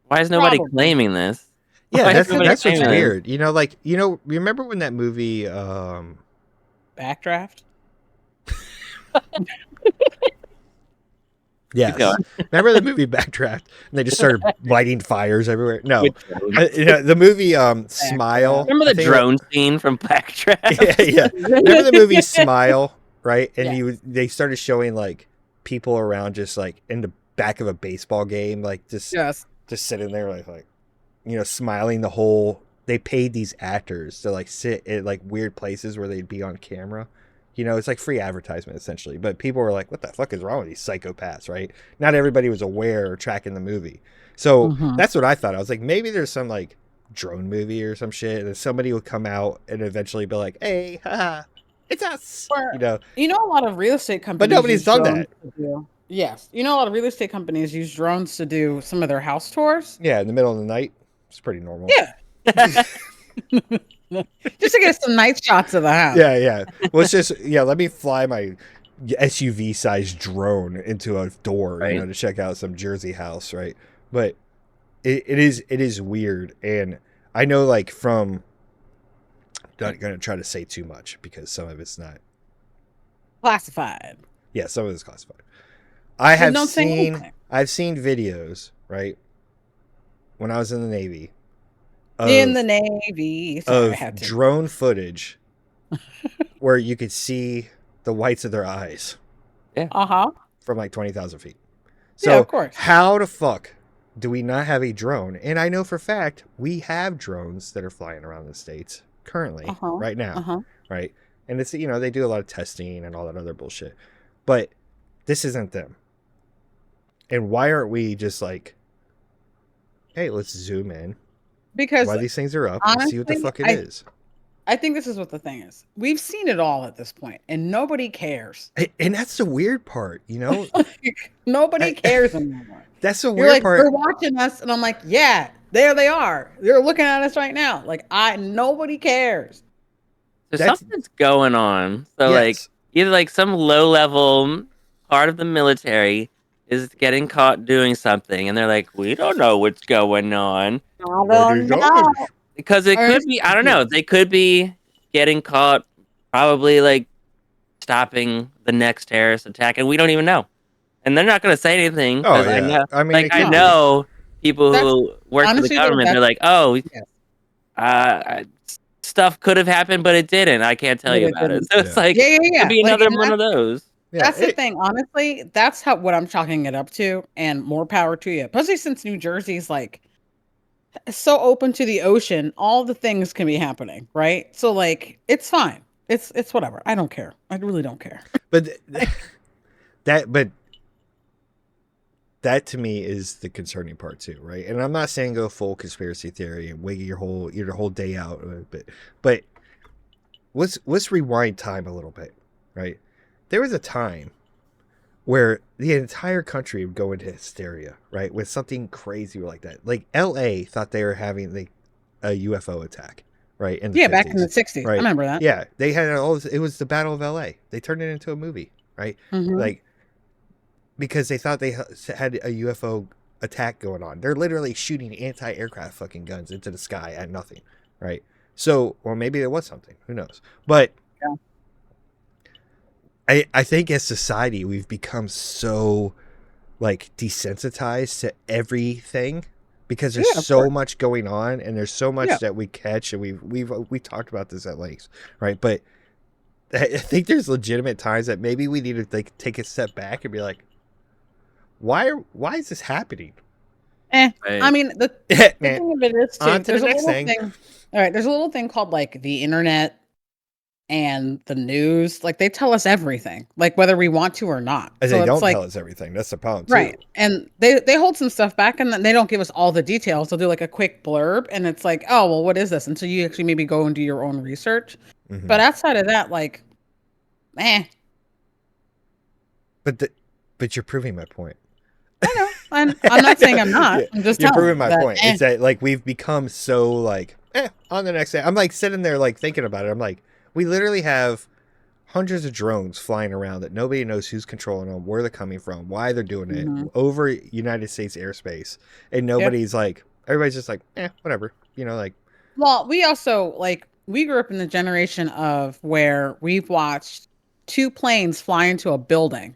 why is nobody Probably. claiming this? yeah, Why is that's nobody what's claiming this? weird. You know, like remember when that movie Backdraft. Yes. going. Remember the movie Backdraft? And they just started lighting fires everywhere. No, With drones. the movie Smile. Remember I the think drone scene from Backdraft? Yeah. Remember the movie Smile, right? And Yes. they started showing like people around just like in the back of a baseball game, like just sitting there like smiling the whole. They paid these actors to like sit at like weird places where they'd be on camera. It's like free advertisement essentially. But people were like, what the fuck is wrong with these psychopaths, right? Not everybody was aware or tracking the movie. So that's what I thought. I was like, maybe there's some like drone movie or some shit. And somebody will come out and eventually be like, hey, haha, it's us. A lot of real estate companies. But nobody's use done drones that. to do- Yes. A lot of real estate companies use drones to do some of their house tours. Yeah, in the middle of the night. It's pretty normal. Yeah. Just to get some nice shots of the house. Yeah. Well, it's just, let me fly my SUV sized drone into a door, Right. To check out some Jersey house, right? But it is weird. And I know, like, I'm not going to try to say too much because some of it's not. Classified. Yeah, some of it's classified. I've seen videos, right? When I was in the Navy. In the Navy. Sorry, I had Of to. drone footage where you could see the whites of their eyes Uh-huh. from like 20,000 feet. Yeah, So of course. how the fuck do we not have a drone? And I know for a fact we have drones that are flying around the States currently, right now, right? And it's, they do a lot of testing and all that other bullshit. But this isn't them. And why aren't we just like, hey, let's zoom in. Because Why these things are up and see what the fuck it is. I think this is what the thing is. We've seen it all at this point, and nobody cares. And that's the weird part, Nobody cares anymore. That's the You're weird like, part. they're watching us, and I'm like, yeah, there they are. They're looking at us right now. Like, nobody cares. So something's going on. So like either like some low level part of the military is getting caught doing something, and they're like, we don't know what's going on. I don't know. Because it could be, I don't know, they could be getting caught probably like stopping the next terrorist attack, and we don't even know. And they're not going to say anything. Oh, I know, I mean, like, I know people who work for the honestly, government, they're like, oh, stuff could have happened, but it didn't. I can't tell you about it. So it's like, it could be another one of those. That's the thing. Honestly, that's what I'm chalking it up to, and more power to you. Especially since New Jersey's like so open to the ocean, all the things can be happening, right? So like, it's fine. It's whatever. I don't care. I really don't care. But that to me is the concerning part too, right? And I'm not saying go full conspiracy theory and wig your whole day out a bit, but let's rewind time a little bit, right? There was a time where the entire country would go into hysteria, right? With something crazy like that. Like LA thought they were having a UFO attack, right? In the 50s, back in the 60s. right? I remember that. Yeah, they had it was the Battle of LA. They turned it into a movie, right? Like, because they thought they had a UFO attack going on. They're literally shooting anti-aircraft fucking guns into the sky at nothing, right? So, or maybe there was something. Who knows? But Yeah. I think as society we've become so like desensitized to everything because there's Yeah, of so course. much going on and there's so much Yeah. that we catch, and we've talked about this at length, right? But I think there's legitimate times that maybe we need to like take a step back and be like, why is this happening? I Right. mean, the Man, thing of it is too. on to the There's a next little thing. thing. All right, there's a little thing called like the internet and the news. Like they tell us everything, like whether we want to or not. And So they it's don't like tell us everything. That's the problem too. right, and they hold some stuff back, and then they don't give us all the details. They'll do like a quick blurb, and it's like, oh well, what is this? Until you actually maybe go and do your own research. Mhm. But outside of that, like, eh, But you're proving my point. I know. I'm not saying I'm not. Yeah, I'm just you're telling proving you my that, point. It's that like we've become so like on the next day. I'm like sitting there like thinking about it. I'm like, we literally have hundreds of drones flying around that nobody knows who's controlling them, where they're coming from, why they're doing it Mhm. over United States airspace, and nobody's like, everybody's just like, whatever, like. Well, we also like we grew up in the generation of where we've watched two planes fly into a building,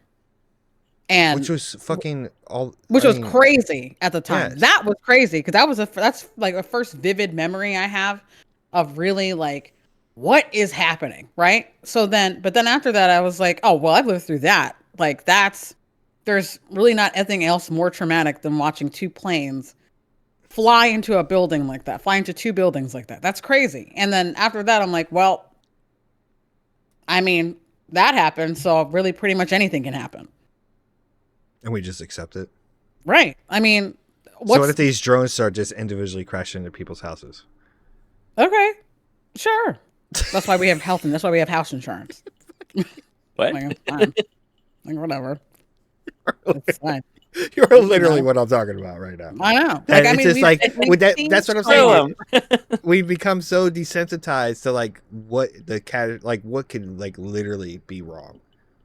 and Which was fucking all. which I was mean, crazy at the time. yes. That was crazy because that's like a first vivid memory I have of really like what is happening, right? But then after that, I was like, oh well, I've lived through that. Like there's really not anything else more traumatic than watching two planes fly into a building like that, fly into two buildings like that. That's crazy. And then after that, I'm like, well, I mean, that happened, so really pretty much anything can happen. And we just accept it. Right. I mean, So what if these drones start just individually crashing into people's houses? okay, sure. That's why we have health, and that's why we have house insurance. What? Like, it's fine. Like, whatever. It's fine. You're literally what I'm talking about right now. I know. And Like, I it's mean, just like with that. seen That's what I'm so- saying. We've become so desensitized to like what the cat like what could like literally be wrong.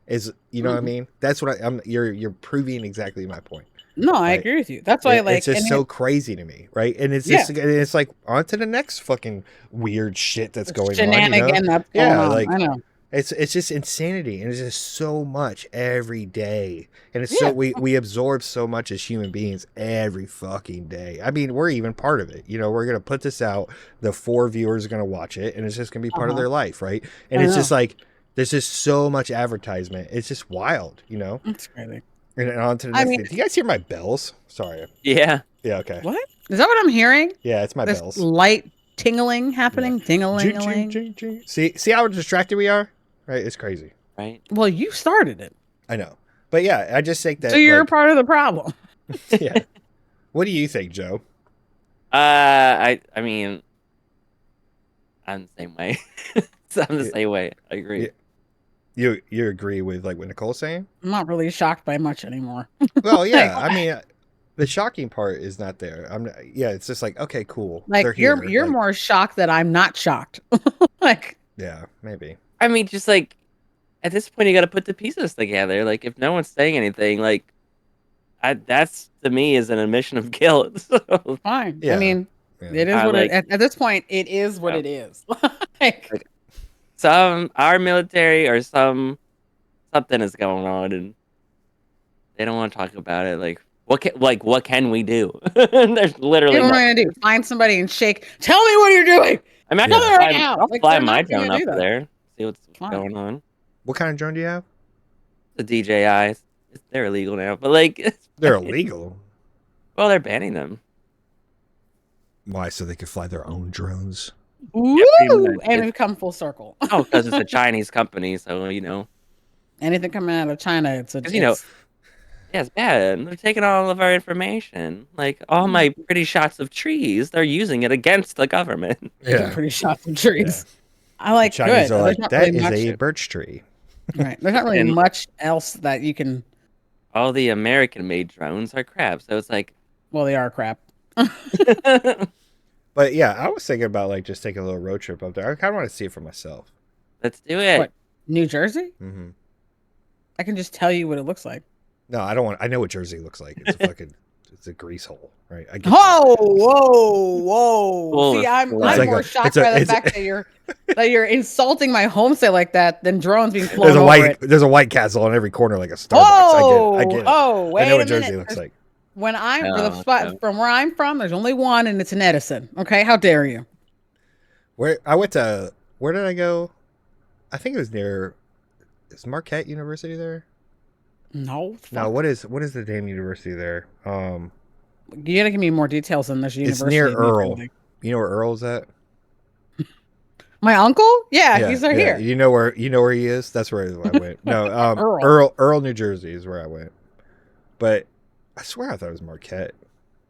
Is you know what I mean? That's what I'm. You're proving exactly my point. No, I Right. agree with you. That's why, like, it's just and so crazy to me, right? And it's just it's like on to the next fucking weird shit that's going on. shenanigan that's going on. Like I know. it's just insanity, and it's just so much every day, and it's so we absorb so much as human beings every fucking day. I mean, we're even part of it. We're gonna put this out. The 4 viewers are gonna watch it, and it's just gonna be part of their life, right? And it's just like there's just so much advertisement. It's just wild, It's crazy. And on to the next thing. Do you guys hear my bells? Sorry. Yeah. Yeah. Okay. What is that? What I'm hearing? Yeah, it's my There's bells. light tingling happening. Ding-a-ling. See how distracted we are? Right? It's crazy. Right. Well, you started it, I know. But yeah, I just think that so you're like, part of the problem. yeah. What do you think, Joe? I mean, I'm the same way. So I'm the same way. I agree. Yeah. You agree with like what Nicole's saying? I'm not really shocked by much anymore. Well, yeah. I mean, the shocking part is not there. It's just like, okay, cool. Like They're you're here. Like, more shocked that I'm not shocked. Like, yeah, maybe. I mean, just like at this point, you got to put the pieces together. Like, if no one's saying anything, like, that's to me is an admission of guilt. So, fine. Yeah. I mean, Yeah. it is what it at this point. It is what it is. Like, our military or something is going on, and they don't want to talk about it. Like, what can we do? There's literally. what am I gonna do? Find somebody and shake. Tell me what you're doing. I'm not Tell gonna me right fly, now. I'll Like, fly they're my not gonna drone up do that. there, see what's Fine. going on. What kind of drone do you have? The DJI, they're illegal now, but like, They're illegal. well, they're banning them. Why? So they could fly their own drones? Woo! pretty much. And we've come full circle. Oh, because it's a Chinese company, so Anything coming out of China, it's a. 'Cause, yeah, it's bad. They're taking all of our information. Like, all my pretty shots of trees, they're using it against the government. It's pretty shots of trees. I like The Chinese good. are There's like, not that really is much- a birch tree. Right. There's not really And- much else that you can. All the American-made drones are crap, so it's like... Well, they are crap. But yeah, I was thinking about like just taking a little road trip up there. I kind of want to see it for myself. Let's do it. What? New Jersey? Mm-hmm. I can just tell you what it looks like. No, I don't want. I know what Jersey looks like. It's a fucking it's a grease hole, right? I get Whoa, whoa! Full See, of I'm flood. It's like more shocked by the fact that you're insulting my homestay like that than drones being flown over it. There's a White Castle on every corner like a Starbucks. I get it. Oh, wait I know a what Jersey minute. looks like. When I'm No. from where I'm from, there's only one, and it's in Edison. Okay, how dare you? Where did I go? I think it was near. Is Marquette University there? No. No. What is the damn university there? You gotta give me more details than this university. It's near in New Earl. Jersey. You know where Earl's at? My uncle? Yeah, he's right here. You know where he is? That's where I went. No, Earl, New Jersey is where I went. But I swear I thought it was Marquette.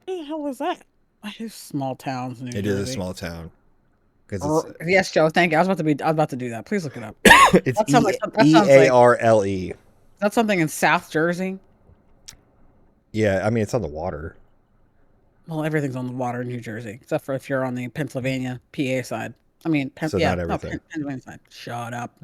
What the hell is that? It's small towns. It is a small town. Yes, Joe. Thank you. I was about to do that. Please look it up. It's Earle. That's something in South Jersey. Yeah, I mean it's on the water. Well, everything's on the water in New Jersey, except for if you're on the Pennsylvania, PA side. I mean, not everything. Pennsylvania side. Shut up.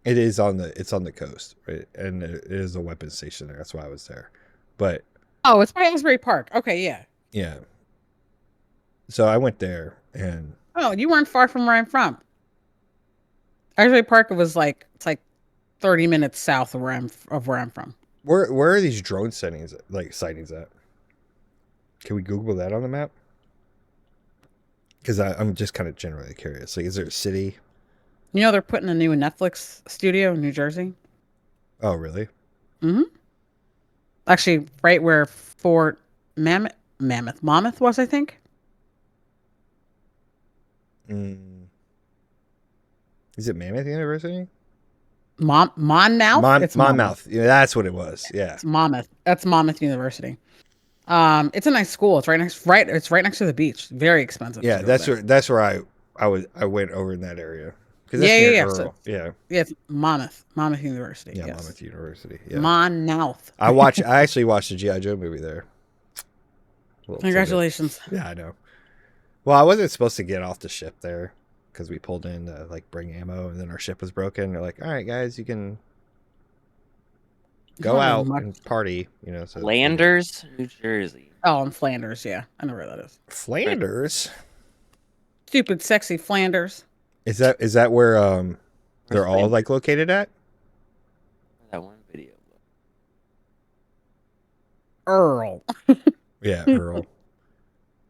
It's on the coast, right? And it is a weapons station there. That's why I was there. But it's by Asbury Park. Okay, yeah. Yeah. So I went there, and You weren't far from where I'm from. Asbury Park it's like 30 minutes south of where I'm from. Where are these drone sightings at? Can we Google that on the map? Because I'm just kind of generally curious. Like, is there a city? You know they're putting a new Netflix studio in New Jersey. Oh, really? Mm-hmm. Actually, right where Fort Monmouth was, I think. Is it Mammoth University? Monmouth? It's Monmouth. Yeah, that's what it was. Yeah. It's Monmouth. That's Monmouth University. It's a nice school. It's right next to the beach. Very expensive. Yeah, that's where I went over in that area. Yeah. So, yeah, it's Monmouth University. Yeah, yes. Monmouth University. Yeah. Monmouth. I actually watched the G.I. Joe movie there. Congratulations. Yeah, I know. Well, I wasn't supposed to get off the ship there because we pulled in to bring ammo, and then our ship was broken. They're like, "All right, guys, you can go out and party." So Flanders, New Jersey. Oh, in Flanders. Yeah, I know where that is. Flanders. Stupid, sexy Flanders. Is that where they're all located at? That one video. Earl. Yeah, Earl.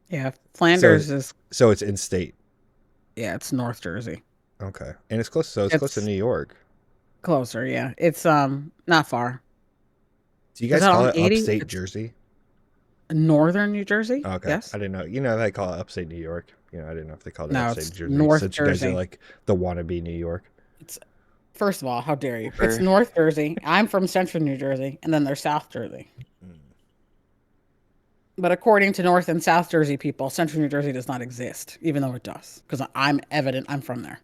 Yeah, Flanders is. So it's in state. Yeah, it's North Jersey. Okay, and it's close. So it's close to New York. Closer, yeah. It's not far. Do you guys call it upstate Jersey? Northern New Jersey. Okay, yes. I didn't know. They call it upstate New York. I didn't know if they called it upstate Jersey. North since Jersey. You guys are the wannabe New York. It's first of all, how dare you? It's North Jersey. I'm from Central New Jersey, and then there's South Jersey. But according to North and South Jersey people, Central New Jersey does not exist, even though it does, because I'm from there.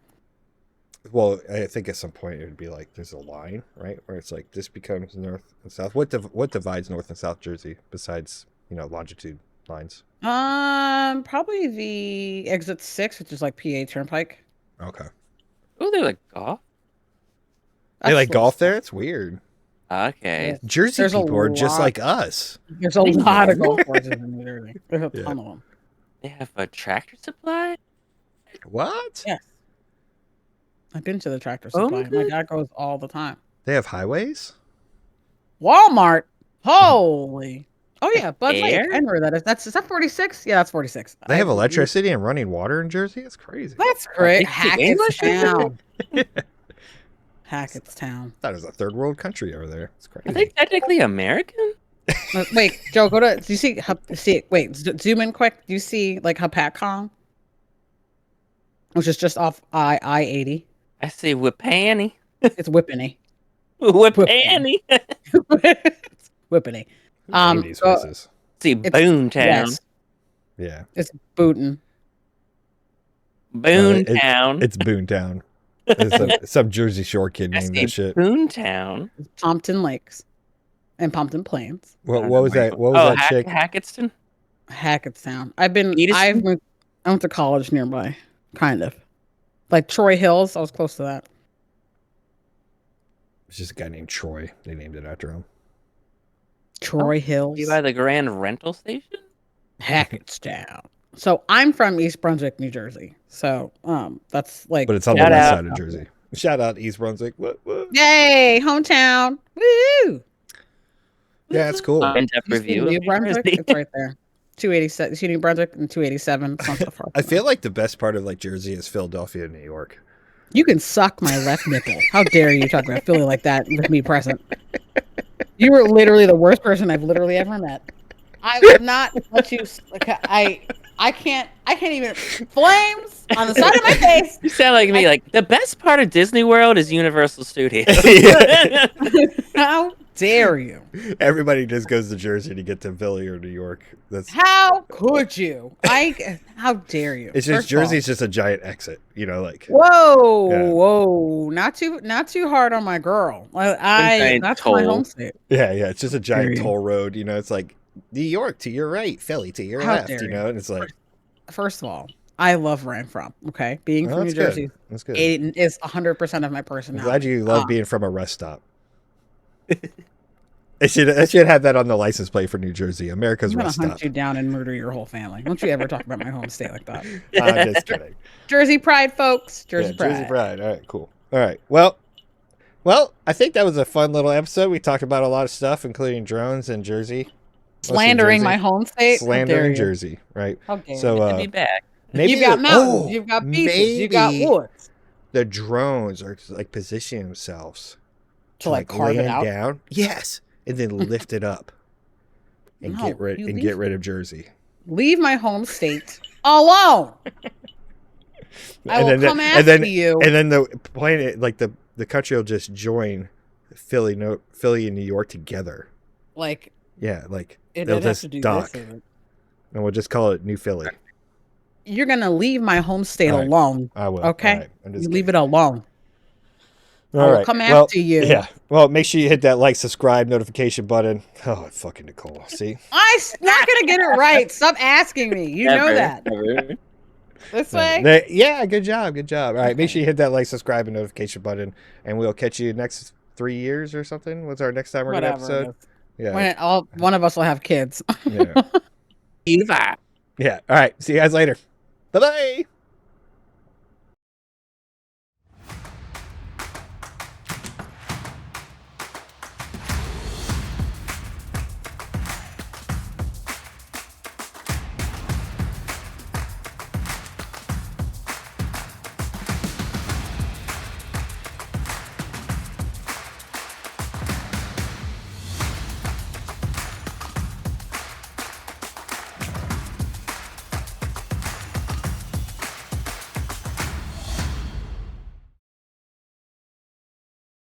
Well, I think at some point it would be there's a line, right, where it's this becomes North and South. What divides North and South Jersey besides longitude lines? Probably the exit 6, which is PA Turnpike. Okay. Oh, they like golf. They like golf there. It's weird. Okay. Yeah. Jersey people are just like us. There's a lot of golf courses in New Jersey. There's a ton of them. They have a Tractor Supply. What? Yes. I've been to the Tractor Supply. My dad goes all the time. They have highways? Walmart. Holy. Oh, yeah. Bud Lake. Air? I know where that is. Is that 46? Yeah, that's 46. They have electricity and running water in Jersey? That's crazy. That's great. English? Hackettstown. Hackettstown. I thought it was a third world country over there. It's crazy. Are they technically American? Wait, Joe, do you see, wait, zoom in quick. Do you see Hapatcom? Which is just off I-80. I see Whippany. It's Whippany. Whippany. It's Whippany. These places. See Boontown. Yes, Yeah. it's Booton. Boontown. It's Boontown. Some Jersey Shore kid named that shit. Boontown. Pompton Lakes and Pompton Plains. What was that? What was that chick? Hackettstown. Hackettstown. I Edison? went to college nearby, kind of. Troy Hills. I was close to that. It's just a guy named Troy. They named it after him. Troy Hills, You by the Grand Rental Station? Hackettstown. So I'm from East Brunswick, New Jersey. So that's like. But it's on the Shout west out. side of Jersey. Shout out East Brunswick. What? Yay, hometown! Woo! Yeah, it's cool. In-depth You see review New of New Brunswick? Jersey. It's right there. 287. You see New Brunswick and 287. It's not so far. I feel like the best part of like Jersey is Philadelphia and New York. You can suck my left nipple. How dare you talk about Philly like that with me present? You were literally the worst person I've literally ever met. I will not let you. Like, I can't even. Flames on the side of my face. You sound like me. Like the best part of Disney World is Universal Studios. How dare you? Everybody just goes to Jersey to get to Philly or New York. That's How could you? How dare you? it's just First of all, Jersey's just a giant exit, you know, like Whoa, Yeah. whoa! Not too hard on my girl. Giant That's toll. my home state. yeah, it's just a giant Dare you. toll road, you know, it's like New York to your right, Philly to your How left, dare you know, and it's like First of all, I love where I'm from. Okay, being oh, from New that's Jersey good. That's good. is 100% of my I'm personality. glad you love being from a rest stop. It should have that on the license plate for New Jersey. America's I'm gonna rest hunt stop. you down and murder your whole family. Don't you ever talk about my home state like that. I'm just kidding. Jersey pride, folks. Jersey pride. Jersey Pride. All right, cool. All right. Well, I think that was a fun little episode. We talked about a lot of stuff, including drones and Jersey. Slandering Jersey. my home state. How dare Slandering you. Jersey, right? How dare So you. To be back. maybe You've got mountains. oh, You've got beaches. You've got maybe woods. the drones are like positioning themselves To like carve it land out. down. Yes, and then lift it up and No, get rid you and leave- get rid of Jersey. Leave my home state alone. I will come after you. And then the point, like the country will just join Philly and New York together. Like Yeah, like it they'll doesn't have just to do dock, this. and we'll just call it New Philly. You're gonna leave my home state All right. alone. I will. Okay? All right, I'm just You leave kidding. it alone. All I will right. come Well, after you. Yeah. Well, make sure you hit that like, subscribe, notification button. Oh, fucking Nicole. See? I'm not gonna get it right. Stop asking me. You know Never, that. never. This way. Yeah, good job. Good job. All right. Make sure you hit that like, subscribe, and notification button, and we'll catch you next 3 years or something. What's our next time we're going to Whatever. episode? it is. Yeah. When one of us will have kids. Yeah. Eva. Yeah. All right. See you guys later. Bye-bye.